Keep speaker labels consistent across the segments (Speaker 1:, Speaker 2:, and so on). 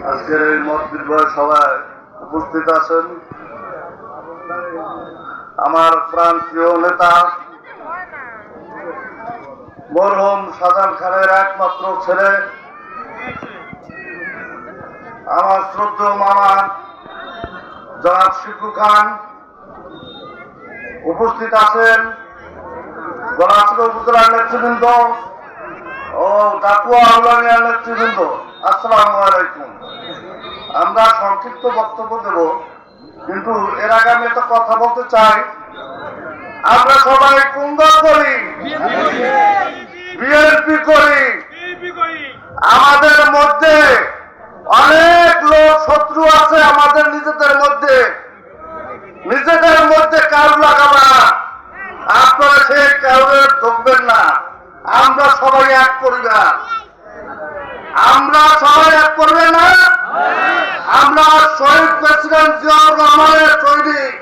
Speaker 1: আজকের এই মত বিনিময় সভায় উপস্থিত আছেন আমার প্রান্তীয় নেতা মরহুম শাহজাহান খানের একমাত্র ছেলে, আমার শ্রদ্ধেয় মামা জনাব শিবু খান। উপস্থিত আছেন গলাচিপা উপজেলার নেতৃবৃন্দ ও ডাকুয়া আউলানিয়ার নেতৃবৃন্দ। আসসালামু আলাইকুম। আমরা সংক্ষিপ্ত বক্তব্য দেব, কিন্তু এর আগে আমি একটা কথা বলতে চাই। আমরা সবাই কোন দল করি? বিএনপি করি। আমাদের মধ্যে অনেক লোক শত্রু আছে, আমাদের নিজেদের মধ্যে কারু লাগাবা, আপনারা সেই কারণে ঢুকবেন না। আমরা সবাই এক পরিবার, আমরা সবাই এক করবেন না। আমরা শহীদ প্রেসিডেন্ট জিয়াউর রহমানের সৈনিক,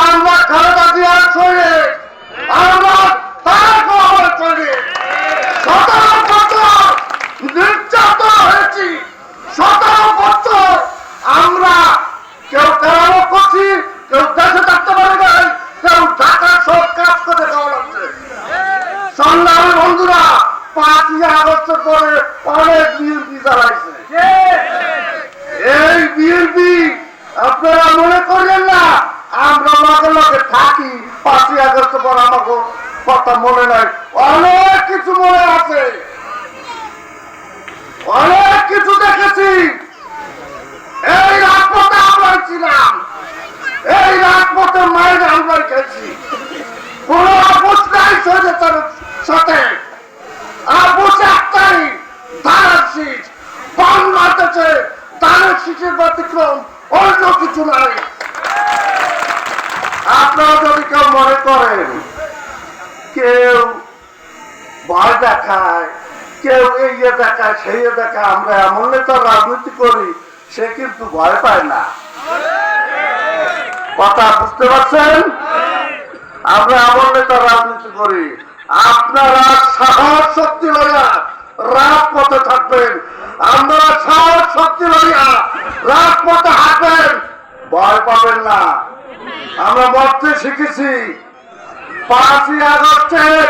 Speaker 1: আমরা খালেদা জিয়ার সৈনিক, আমরা তারেক রহমানের সৈনিক। 17 বছর নির্যাতন হয়েছি, 17 বছর আমরা কেউ কারামত করছি, কেউ দেশে থাকতে পারে নাই, কেউ ঢাকার সব কাজ করে দেওয়া লাগছে। সংগ্রামী বন্ধুরা, 5ই আগস্টের পরে অনেক বিএনপি চালাইছে। এই বিএনপি আপনারা মনে করলেন না আমরা লগে লগে থাকি। 5ই আগস্টের পর আমাকে কথা মনে নাই, অনেক কিছু মনে আছে, অনেক কিছু দেখেছি। এই রাজপথে আমরা ছিলাম, এই রাজপথে মায়ের আমরা খেয়েছি। কোন আপোষ নাই স্বৈরাচারের সাথে। আপোষ একটাই, ধানের শীষ। বাংলাদেশে ধানের শীষের ব্যতিক্রম অন্য কিছু নাই। আপনারা যদি কেউ মনে করেন কেউ ভয় দেখায়, কেউ এই দেখায় সেই দেখায়, আমরা এমন নেতা রাজনীতি করি, সে কিন্তু ভয় পায় না। কথা বুঝতে পারছেন? আমরা এমন নেতা রাজনীতি করি। আপনারা সাহস শক্তি লইয়া রাজপথে থাকবেন, আমরা সাহস শক্তি লইয়া রাজপথে হাঁটবেন, ভয় পাবেন না। আমরা মরতে শিখেছি। 5ই আগস্টের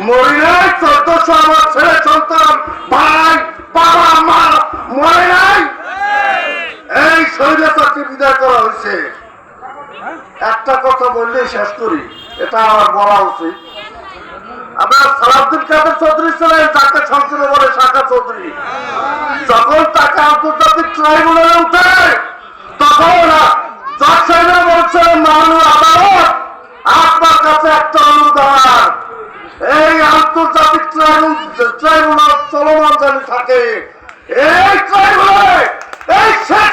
Speaker 1: মরি নাই 1400 আমার ছেলে সন্তান, ভাই, বাবা, মা মরে নাই। এই স্বৈরাচারকে বিদায় করা হয়েছে। একটা কথা বললেই শেষ করি, এটা আমার বলা উচিত। আপনার সালাউদ্দিন কাদের চৌধুরী ছিলেন, তাকে সংসদে বলে শাখা চৌধুরী। যখন তাকে আন্তর্জাতিক ট্রাইব্যুনালে উঠে, তখন জজ সাহেব বলছেন মাননীয় আদালত, আপনার কাছে একটা অনুদান, এই আন্তর্জাতিক ট্রাইব্যুনাল চলমান জানি থাকে, এই ট্রাইব্যুনালে এই শেখ